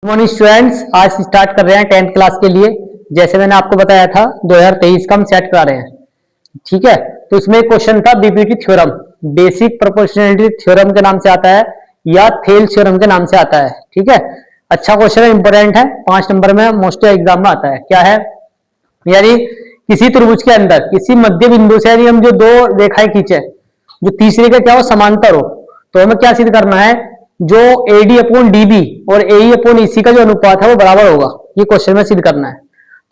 Morning students, आज start कर रहे हैं 10th क्लास के लिए। जैसे मैंने आपको बताया था 2023 का हम सेट करा रहे हैं, ठीक है। तो इसमें क्वेश्चन था BPT theorem, basic proportionality theorem के नाम से आता है या थेल्स थ्योरम के नाम से आता है, ठीक है। अच्छा क्वेश्चन है, इंपोर्टेंट है, 5 नंबर में मोस्ट एग्जाम में आता है। क्या है? यानी किसी त्रिभुज के अंदर किसी मध्य बिंदु से यदि हम जो दो रेखाएं खींचे, जो तीसरे का क्या हो समांतर हो, तो हमें क्या सिद्ध करना है, जो AD अपॉन DB और AE अपॉन EC का जो अनुपात है वो बराबर होगा। ये क्वेश्चन में सिद्ध करना है।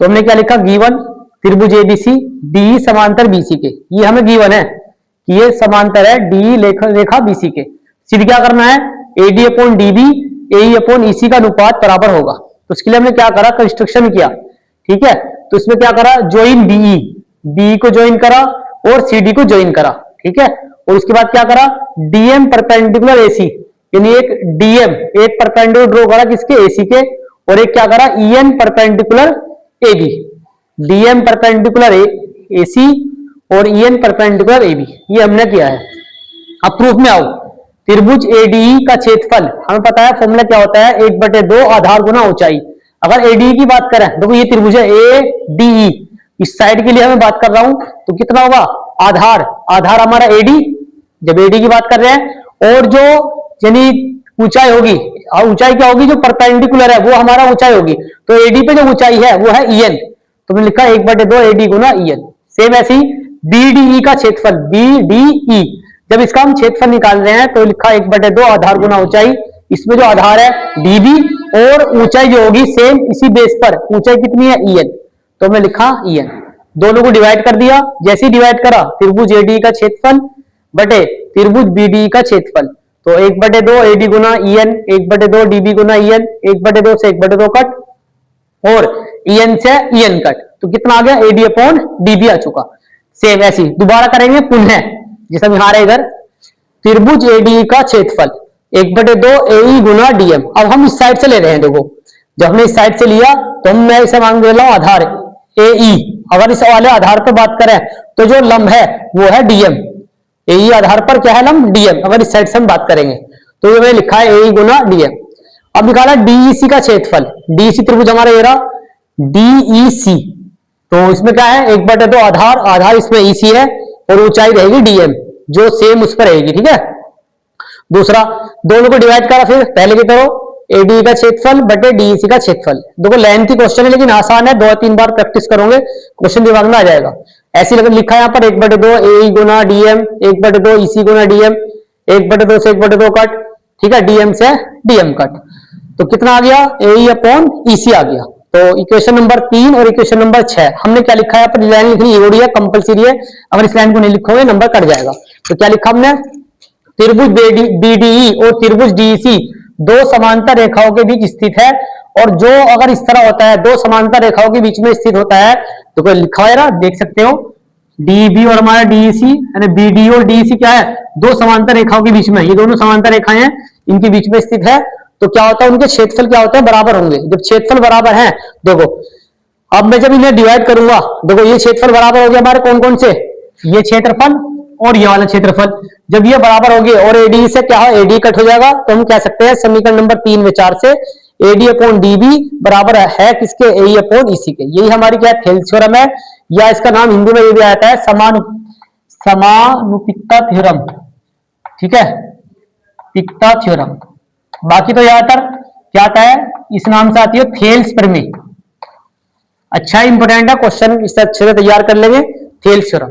तो हमने क्या लिखा, गिवन त्रिभुज ABC DE समांतर BC के, ये हमें गिवन है कि ये समांतर है DE रेखा BC के। सिद्ध क्या करना है, AD upon DB AE upon EC का अनुपात बराबर होगा। तो उसके लिए हमने क्या करा, कंस्ट्रक्शन किया, ठीक है। तो इसमें क्या करा, ज्वाइन BE को ज्वाइन करा और CD को ज्वाइन करा, ठीक है। और उसके बाद क्या करा, DM परपेंडिकुलर AC, यानी एक DM एक परपेंडिकुलर ड्रॉ करा किसके, AC के, और एक क्या करा, EN perpendicular AB। DM perpendicular AC और EN परपेंडिकुलर AB, ये हमने किया है। अब प्रूफ में आओ, त्रिभुज ADE का क्षेत्रफल हमें पता है, फॉर्मूला क्या होता है, 1/2 आधार गुना ऊंचाई। अगर ADE की बात करें, देखो ये त्रिभुज है ADE, इस साइड के लिए हमें बात कर रहा हूं, तो कितना होगा, आधार हमारा AD, जब AD की बात कर रहे हैं, और जो यानी ऊंचाई होगी, ऊंचाई क्या होगी, जो परपेंडिकुलर है वो हमारा ऊंचाई होगी। तो AD पे जो ऊंचाई है वो है EN, तो मैंने लिखा 1/2 AD गुना EN। सेम ऐसे ही BDE का क्षेत्रफल, BDE, जब इसका हम क्षेत्रफल निकाल रहे हैं तो लिखा 1/2 आधार गुना ऊंचाई। इसमें जो आधार है DB और ऊंचाई जो होगी सेम इसी बेस पर, ऊंचाई कितनी है EN, तो मैं लिखा EN। दोनों को डिवाइड कर दिया, जैसे ही डिवाइड करा, त्रिभुज ADE का क्षेत्रफल बटे त्रिभुज BDE का क्षेत्रफल, तो 1/2 AD गुना EN, 1/2 DB गुना EN, 1/2 से 1/2 कट और EN से EN कट, तो कितना आ गया, AD अपॉन DB आ चुका। सेम ऐसी दोबारा करेंगे पुनः, जैसा यहाँ रहे इधर, त्रिभुज ADE का क्षेत्रफल 1/2 AE गुना DM। अब हम इस साइड से ले रहे हैं, देखो जब हमने इस साइड से लिया तो मैं इसे मांग दे रहा हूं आधार AE। अगर इस वाले आधार पर बात करें तो जो लंब है वो है DM, AE आधार पर क्या है लंब, DM। अगर इस साइड से हम बात करेंगे तो ये मैंने लिखा है AE गुना DM। अब निकाला DEC का क्षेत्रफल, DEC त्रिभुज हमारा ये रहा DEC, तो इसमें क्या है, 1/2 आधार इसमें EC है और ऊंचाई रहेगी DM, जो सेम उस पर रहेगी, ठीक है। दूसरा, दोनों को डिवाइड करा, फिर पहले की तरह ADE का क्षेत्रफल बटे DEC का क्षेत्रफल। देखो लेंथी क्वेश्चन है लेकिन आसान है, 2-3 बार प्रैक्टिस करोगे क्वेश्चन दिमाग में आ जाएगा। ऐसे लगन लिखा है यहाँ पर 1/2 AE गुना DM, 1/2 EC गुना DM, 1/2 से 1/2 कट, ठीक है, DM से DM कट, तो कितना आ गया, AE अपॉन EC आ गया। तो इक्वेशन नंबर 3 और इक्वेशन नंबर 6 हमने क्या लिखा है, यहाँ पर लाइन लिखनी जरूरी है, कंपलसरी है, अगर इस लाइन को नहीं लिखोगे नंबर कट जाएगा। तो क्या लिखा हमने, त्रिभुज BDE और त्रिभुज DEC दो समांतर रेखाओं के बीच स्थित है, और जो अगर इस तरह होता है, दो समांतर रेखाओं के बीच में स्थित होता है, तो कोई लिखा है ना, देख सकते हो, DB और हमारा DEC, यानी BDE और DEC क्या है, दो समांतर रेखाओं के बीच में, ये दोनों समांतर रेखाएं हैं, इनके बीच में स्थित है, तो क्या होता है, उनके क्षेत्रफल क्या होते हैं, बराबर होंगे। जब क्षेत्रफल बराबर है, देखो अब मैं जब इन्हें डिवाइड करूंगा, देखो ये क्षेत्रफल बराबर हो गया हमारे कौन कौन से, ये क्षेत्रफल और ये वाला क्षेत्रफल, जब ये बराबर हो गए और ADE से क्या है, AD कट हो जाएगा, तो हम कह सकते हैं समीकरण नंबर 3 में 4 से AD अपॉन DB बराबर है किसके, AE अपॉन EC के। यही हमारी क्या है, थेल्स थ्योरम है, या इसका नाम हिंदी में ये भी आता है समानुपिकता थ्योरम, ठीक है, पिकता थ्योरम। बाकी तो ज्यादातर क्या आता है, इस नाम से आती है थेल्स प्रमेय। अच्छा इंपोर्टेंट है क्वेश्चन, इससे अच्छे से तैयार कर लेंगे, थेल्स थ्योरम।